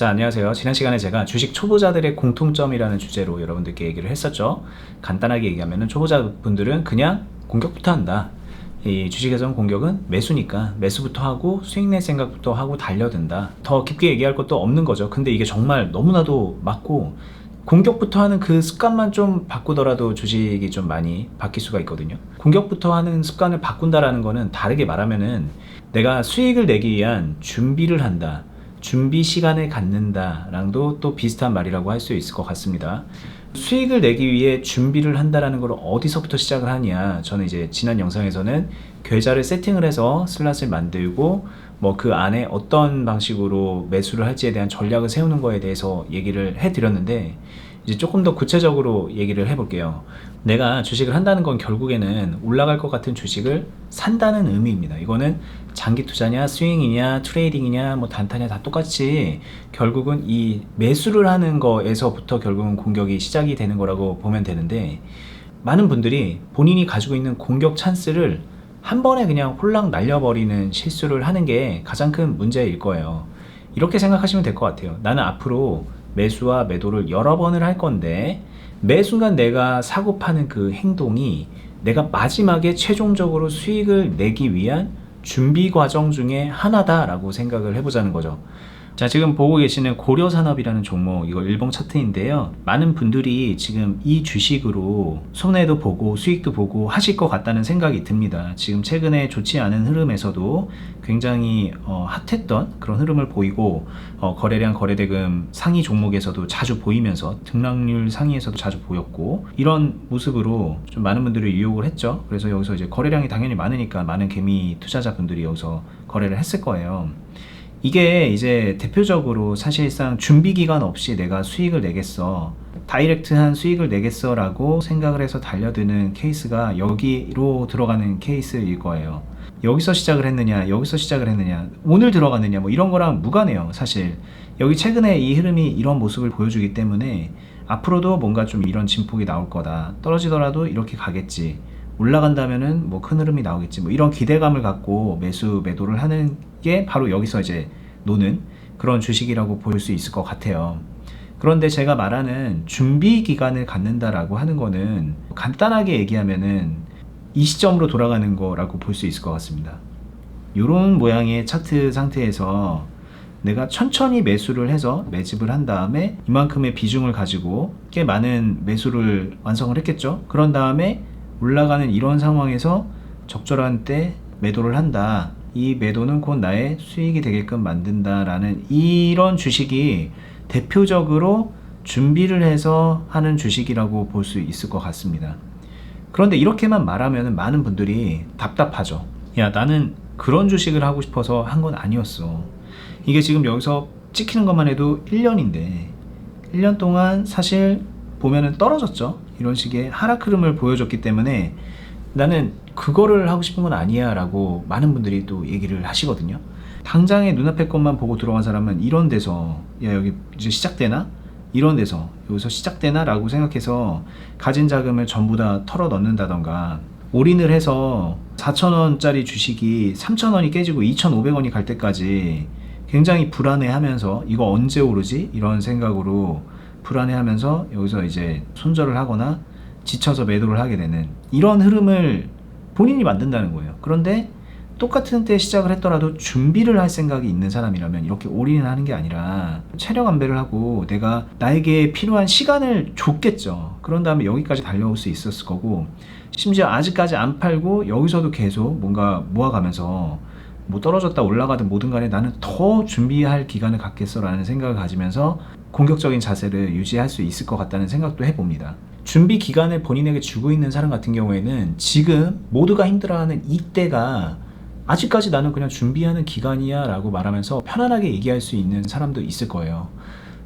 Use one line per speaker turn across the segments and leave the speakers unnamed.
자, 안녕하세요. 지난 시간에 제가 주식 초보자들의 공통점이라는 주제로 여러분들께 얘기를 했었죠. 간단하게 얘기하면 초보자분들은 그냥 공격부터 한다. 이 주식에서는 공격은 매수니까 매수부터 하고 수익 낼 생각부터 하고 달려든다. 더 깊게 얘기할 것도 없는 거죠. 근데 이게 정말 너무나도 맞고, 공격부터 하는 그 습관만 좀 바꾸더라도 주식이 좀 많이 바뀔 수가 있거든요. 공격부터 하는 습관을 바꾼다라는 거는 다르게 말하면은 내가 수익을 내기 위한 준비를 한다, 준비 시간을 갖는다 랑도 또 비슷한 말이라고 할 수 있을 것 같습니다. 수익을 내기 위해 준비를 한다라는 걸 어디서부터 시작을 하냐, 저는 이제 지난 영상에서는 계좌를 세팅을 해서 슬롯을 만들고 뭐 그 안에 어떤 방식으로 매수를 할지에 대한 전략을 세우는 거에 대해서 얘기를 해 드렸는데, 이제 조금 더 구체적으로 얘기를 해 볼게요. 내가 주식을 한다는 건 결국에는 올라갈 것 같은 주식을 산다는 의미입니다. 이거는 장기 투자냐 스윙이냐 트레이딩이냐 뭐 단타냐 다 똑같이 결국은 이 매수를 하는 거에서부터 결국은 공격이 시작이 되는 거라고 보면 되는데, 많은 분들이 본인이 가지고 있는 공격 찬스를 한 번에 그냥 홀랑 날려버리는 실수를 하는 게 가장 큰 문제일 거예요. 이렇게 생각하시면 될 것 같아요. 나는 앞으로 매수와 매도를 여러 번을 할 건데, 매 순간 내가 사고 파는 그 행동이 내가 마지막에 최종적으로 수익을 내기 위한 준비 과정 중에 하나다라고 생각을 해보자는 거죠. 자, 지금 보고 계시는 고려산업이라는 종목, 이거 일봉 차트인데요. 많은 분들이 지금 이 주식으로 손해도 보고 수익도 보고 하실 것 같다는 생각이 듭니다. 지금 최근에 좋지 않은 흐름에서도 굉장히 핫했던 그런 흐름을 보이고, 거래량 거래대금 상위 종목에서도 자주 보이면서 등락률 상위에서도 자주 보였고, 이런 모습으로 좀 많은 분들이 유혹을 했죠. 그래서 여기서 이제 거래량이 당연히 많으니까 많은 개미 투자자분들이 여기서 거래를 했을 거예요. 이게 이제 대표적으로 사실상 준비 기간 없이 내가 수익을 내겠어, 다이렉트한 수익을 내겠어 라고 생각을 해서 달려드는 케이스가 여기로 들어가는 케이스일 거예요. 여기서 시작을 했느냐 여기서 시작을 했느냐 오늘 들어갔느냐 뭐 이런 거랑 무관해요. 사실 여기 최근에 이 흐름이 이런 모습을 보여주기 때문에 앞으로도 뭔가 좀 이런 진폭이 나올 거다, 떨어지더라도 이렇게 가겠지, 올라간다면은 뭐 큰 흐름이 나오겠지, 뭐 이런 기대감을 갖고 매수 매도를 하는 게 바로 여기서 이제 노는 그런 주식이라고 볼 수 있을 것 같아요. 그런데 제가 말하는 준비 기간을 갖는다라고 하는 거는 간단하게 얘기하면은 이 시점으로 돌아가는 거라고 볼 수 있을 것 같습니다. 이런 모양의 차트 상태에서 내가 천천히 매수를 해서 매집을 한 다음에 이만큼의 비중을 가지고 꽤 많은 매수를 완성을 했겠죠. 그런 다음에 올라가는 이런 상황에서 적절한 때 매도를 한다, 이 매도는 곧 나의 수익이 되게끔 만든다라는 이런 주식이 대표적으로 준비를 해서 하는 주식이라고 볼 수 있을 것 같습니다. 그런데 이렇게만 말하면 많은 분들이 답답하죠. 야, 나는 그런 주식을 하고 싶어서 한 건 아니었어. 이게 지금 여기서 찍히는 것만 해도 1년인데 1년 동안 사실 보면은 떨어졌죠. 이런 식의 하락 흐름을 보여줬기 때문에 나는 그거를 하고 싶은 건 아니야 라고 많은 분들이 또 얘기를 하시거든요. 당장에 눈앞의 것만 보고 들어간 사람은 이런 데서 야, 여기 이제 시작되나? 이런 데서 여기서 시작되나? 라고 생각해서 가진 자금을 전부 다 털어 넣는다던가, 올인을 해서 4,000원짜리 주식이 3,000원이 깨지고 2,500원이 갈 때까지 굉장히 불안해하면서 이거 언제 오르지? 이런 생각으로 불안해하면서 여기서 이제 손절을 하거나 지쳐서 매도를 하게 되는 이런 흐름을 본인이 만든다는 거예요. 그런데 똑같은 때 시작을 했더라도 준비를 할 생각이 있는 사람이라면 이렇게 올인을 하는 게 아니라 체력 안배를 하고 내가 나에게 필요한 시간을 줬겠죠. 그런 다음에 여기까지 달려올 수 있었을 거고, 심지어 아직까지 안 팔고 여기서도 계속 뭔가 모아가면서 뭐 떨어졌다 올라가든 뭐든 간에 나는 더 준비할 기간을 갖겠어 라는 생각을 가지면서 공격적인 자세를 유지할 수 있을 것 같다는 생각도 해봅니다. 준비 기간을 본인에게 주고 있는 사람 같은 경우에는 지금 모두가 힘들어하는 이때가 아직까지 나는 그냥 준비하는 기간이야 라고 말하면서 편안하게 얘기할 수 있는 사람도 있을 거예요.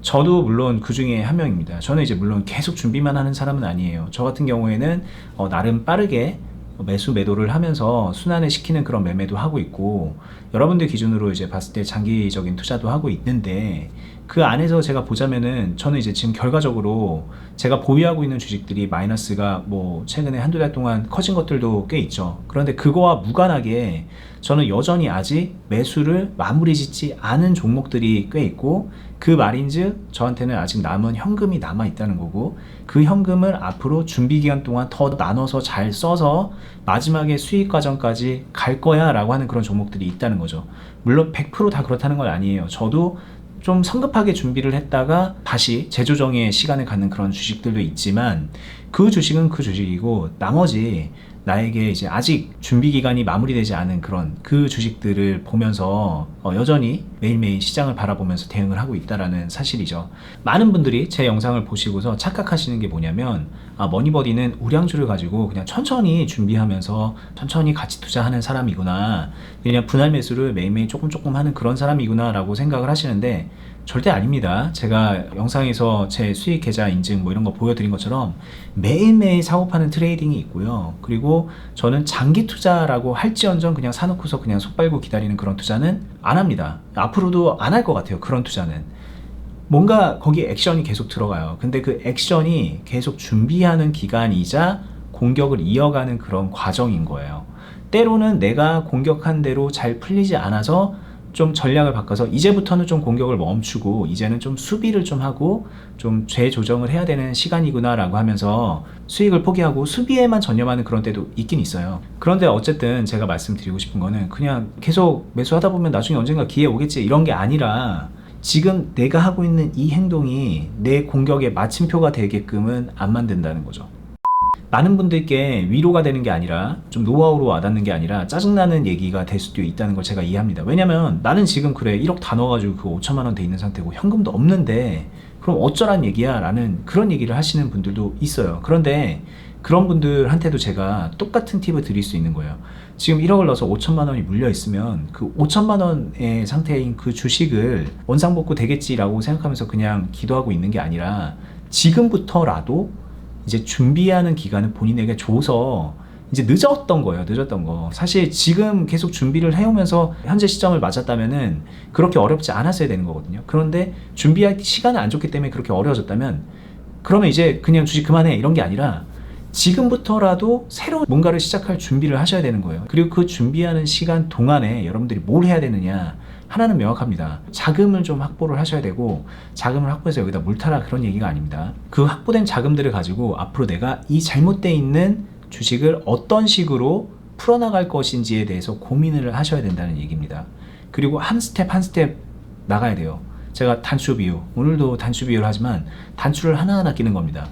저도 물론 그 중에 한 명입니다. 저는 이제 물론 계속 준비만 하는 사람은 아니에요. 저 같은 경우에는 나름 빠르게 매수 매도를 하면서 순환을 시키는 그런 매매도 하고 있고, 여러분들 기준으로 이제 봤을 때 장기적인 투자도 하고 있는데, 그 안에서 제가 보자면은 저는 이제 지금 결과적으로 제가 보유하고 있는 주식들이 마이너스가 뭐 최근에 한두 달 동안 커진 것들도 꽤 있죠. 그런데 그거와 무관하게 저는 여전히 아직 매수를 마무리 짓지 않은 종목들이 꽤 있고, 그 말인즉 저한테는 아직 남은 현금이 남아 있다는 거고, 그 현금을 앞으로 준비 기간 동안 더 나눠서 잘 써서 마지막에 수익 과정까지 갈 거야 라고 하는 그런 종목들이 있다는 거죠. 물론 100%다 그렇다는 건 아니에요. 저도 좀 성급하게 준비를 했다가 다시 재조정의 시간을 갖는 그런 주식들도 있지만, 그 주식은 그 주식이고 나머지 나에게 이제 아직 준비 기간이 마무리되지 않은 그런 그 주식들을 보면서 여전히 매일매일 시장을 바라보면서 대응을 하고 있다라는 사실이죠. 많은 분들이 제 영상을 보시고서 착각하시는 게 뭐냐면, 머니버디는 우량주를 가지고 그냥 천천히 준비하면서 천천히 같이 투자하는 사람이구나, 그냥 분할 매수를 매일매일 조금 하는 그런 사람이구나 라고 생각을 하시는데, 절대 아닙니다. 제가 영상에서 제 수익 계좌 인증 뭐 이런 거 보여드린 것처럼 매일매일 사고 파는 트레이딩이 있고요. 그리고 저는 장기 투자라고 할지언정 그냥 사놓고서 그냥 속 빨고 기다리는 그런 투자는 안 합니다. 앞으로도 안 할 것 같아요. 그런 투자는 뭔가 거기에 액션이 계속 들어가요. 근데 그 액션이 계속 준비하는 기간이자 공격을 이어가는 그런 과정인 거예요. 때로는 내가 공격한 대로 잘 풀리지 않아서 좀 전략을 바꿔서 이제부터는 좀 공격을 멈추고 이제는 좀 수비를 좀 하고 좀 재조정을 해야 되는 시간이구나 라고 하면서 수익을 포기하고 수비에만 전념하는 그런 때도 있긴 있어요. 그런데 어쨌든 제가 말씀드리고 싶은 거는 그냥 계속 매수하다 보면 나중에 언젠가 기회 오겠지 이런 게 아니라, 지금 내가 하고 있는 이 행동이 내 공격의 마침표가 되게끔은 안 만든다는 거죠. 많은 분들께 위로가 되는 게 아니라 좀 노하우로 와닿는 게 아니라 짜증나는 얘기가 될 수도 있다는 걸 제가 이해합니다. 왜냐면 나는 지금 그래 1억 다 넣어가지고 그 5천만 원 돼 있는 상태고 현금도 없는데 그럼 어쩌란 얘기야 라는 그런 얘기를 하시는 분들도 있어요. 그런데 그런 분들한테도 제가 똑같은 팁을 드릴 수 있는 거예요. 지금 1억을 넣어서 5천만 원이 물려 있으면 그 5천만 원의 상태인 그 주식을 원상복구 되겠지라고 생각하면서 그냥 기도하고 있는 게 아니라, 지금부터라도 이제 준비하는 기간을 본인에게 줘서, 이제 늦었던 거예요. 늦었던 거. 사실 지금 계속 준비를 해오면서 현재 시점을 맞았다면은 그렇게 어렵지 않았어야 되는 거거든요. 그런데 준비할 시간을 안 줬기 때문에 그렇게 어려워졌다면, 그러면 이제 그냥 주식 그만해 이런 게 아니라 지금부터라도 새로운 뭔가를 시작할 준비를 하셔야 되는 거예요. 그리고 그 준비하는 시간 동안에 여러분들이 뭘 해야 되느냐, 하나는 명확합니다. 자금을 좀 확보를 하셔야 되고, 자금을 확보해서 여기다 물 타라 그런 얘기가 아닙니다. 그 확보된 자금들을 가지고 앞으로 내가 이 잘못되어 있는 주식을 어떤 식으로 풀어나갈 것인지에 대해서 고민을 하셔야 된다는 얘기입니다. 그리고 한 스텝 한 스텝 나가야 돼요. 제가 단추 비유, 오늘도 단추 비유를 하지만 단추를 하나하나 끼는 겁니다.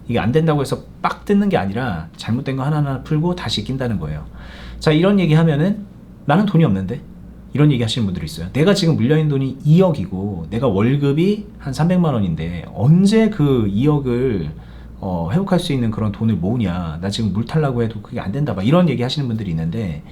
이게 안 된다고 해서 빡 뜯는 게 아니라 잘못된 거 하나하나 풀고 다시 낀다는 거예요. 자, 이런 얘기 하면은 나는 돈이 없는데? 이런 얘기 하시는 분들이 있어요. 내가 지금 물려있는 돈이 2억이고 내가 월급이 한 300만 원인데 언제 그 2억을 회복할 수 있는 그런 돈을 모으냐, 나 지금 물 탈라고 해도 그게 안 된다, 막 이런 얘기 하시는 분들이 있는데,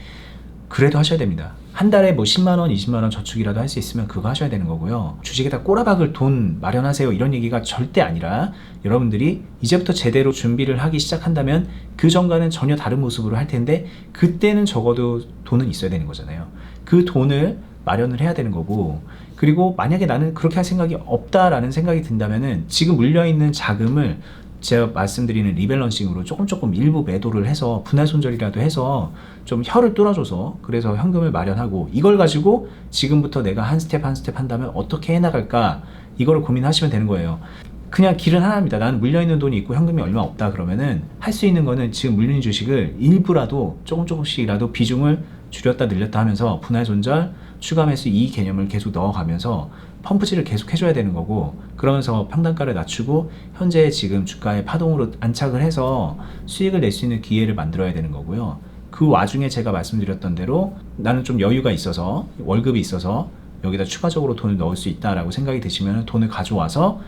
그래도 하셔야 됩니다. 한 달에 뭐 10만 원, 20만 원 저축이라도 할 수 있으면 그거 하셔야 되는 거고요. 주식에다 꼬라박을 돈 마련하세요 이런 얘기가 절대 아니라, 여러분들이 이제부터 제대로 준비를 하기 시작한다면 그 전과는 전혀 다른 모습으로 할 텐데, 그때는 적어도 돈은 있어야 되는 거잖아요. 그 돈을 마련을 해야 되는 거고, 그리고 만약에 나는 그렇게 할 생각이 없다라는 생각이 든다면은 지금 물려있는 자금을 제가 말씀드리는 리밸런싱으로 조금 일부 매도를 해서 분할 손절이라도 해서 좀 혀를 뚫어줘서, 그래서 현금을 마련하고, 이걸 가지고 지금부터 내가 한 스텝 한 스텝 한다면 어떻게 해나갈까, 이거를 고민하시면 되는 거예요. 그냥 길은 하나입니다. 나는 물려있는 돈이 있고 현금이 얼마 없다 그러면은 할 수 있는 거는 지금 물린 주식을 일부라도 조금씩이라도 비중을 줄였다 늘렸다 하면서 분할 손절, 추가 매수 이 개념을 계속 넣어가면서 펌프질을 계속 해줘야 되는 거고, 그러면서 평단가를 낮추고 현재 지금 주가의 파동으로 안착을 해서 수익을 낼 수 있는 기회를 만들어야 되는 거고요. 그 와중에 제가 말씀드렸던 대로 나는 좀 여유가 있어서, 월급이 있어서 여기다 추가적으로 돈을 넣을 수 있다라고 생각이 드시면 돈을 가져와서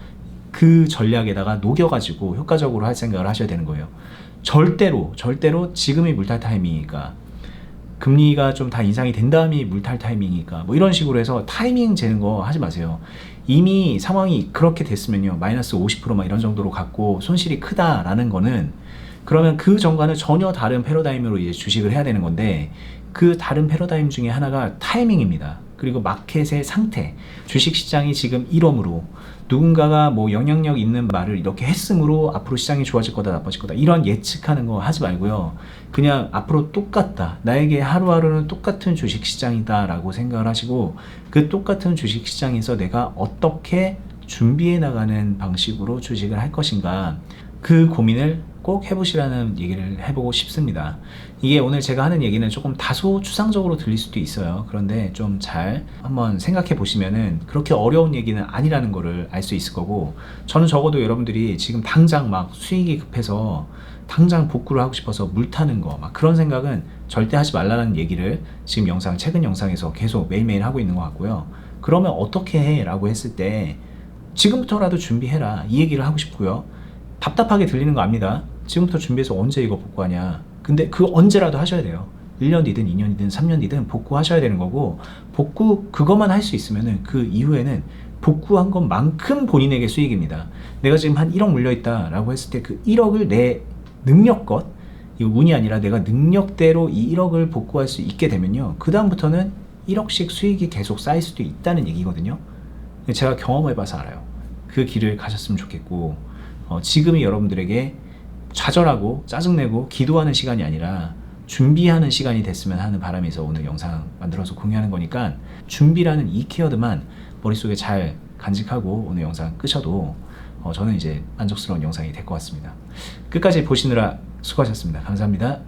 그 전략에다가 녹여가지고 효과적으로 할 생각을 하셔야 되는 거예요. 절대로 지금이 물탈 타이밍이니까, 금리가 좀 다 인상이 된 다음이 물탈 타이밍이니까 뭐 이런 식으로 해서 타이밍 재는 거 하지 마세요. 이미 상황이 그렇게 됐으면요, 마이너스 50% 이런 정도로 갖고 손실이 크다라는 거는, 그러면 그 전과는 전혀 다른 패러다임으로 이제 주식을 해야 되는 건데, 그 다른 패러다임 중에 하나가 타이밍입니다. 그리고 마켓의 상태, 주식시장이 지금 이러므로 누군가가 뭐 영향력 있는 말을 이렇게 했으므로 앞으로 시장이 좋아질 거다 나빠질 거다 이런 예측하는 거 하지 말고요. 그냥 앞으로 똑같다, 나에게 하루하루는 똑같은 주식시장이다 라고 생각을 하시고, 그 똑같은 주식시장에서 내가 어떻게 준비해 나가는 방식으로 주식을 할 것인가, 그 고민을 꼭 해보시라는 얘기를 해보고 싶습니다. 이게 오늘 제가 하는 얘기는 조금 다소 추상적으로 들릴 수도 있어요. 그런데 좀 잘 한번 생각해 보시면은 그렇게 어려운 얘기는 아니라는 거를 알 수 있을 거고, 저는 적어도 여러분들이 지금 당장 막 수익이 급해서 당장 복구를 하고 싶어서 물 타는 거 막 그런 생각은 절대 하지 말라는 얘기를 지금 최근 영상에서 계속 매일매일 하고 있는 것 같고요. 그러면 어떻게 해? 라고 했을 때 지금부터라도 준비해라 이 얘기를 하고 싶고요. 답답하게 들리는 거 압니다. 지금부터 준비해서 언제 이거 복구하냐. 근데 그 언제라도 하셔야 돼요. 1년 뒤든 2년 뒤든 3년 뒤든 복구하셔야 되는 거고, 복구 그것만 할 수 있으면은 그 이후에는 복구한 것만큼 본인에게 수익입니다. 내가 지금 한 1억 물려있다 라고 했을 때 그 1억을 내 능력껏, 이거 운이 아니라 내가 능력대로 이 1억을 복구할 수 있게 되면요, 그 다음부터는 1억씩 수익이 계속 쌓일 수도 있다는 얘기거든요. 제가 경험해봐서 알아요. 그 길을 가셨으면 좋겠고, 지금이 여러분들에게 좌절하고 짜증내고 기도하는 시간이 아니라 준비하는 시간이 됐으면 하는 바람에서 오늘 영상 만들어서 공유하는 거니까, 준비라는 이 키워드만 머릿속에 잘 간직하고 오늘 영상 끄셔도 저는 이제 만족스러운 영상이 될 것 같습니다. 끝까지 보시느라 수고하셨습니다. 감사합니다.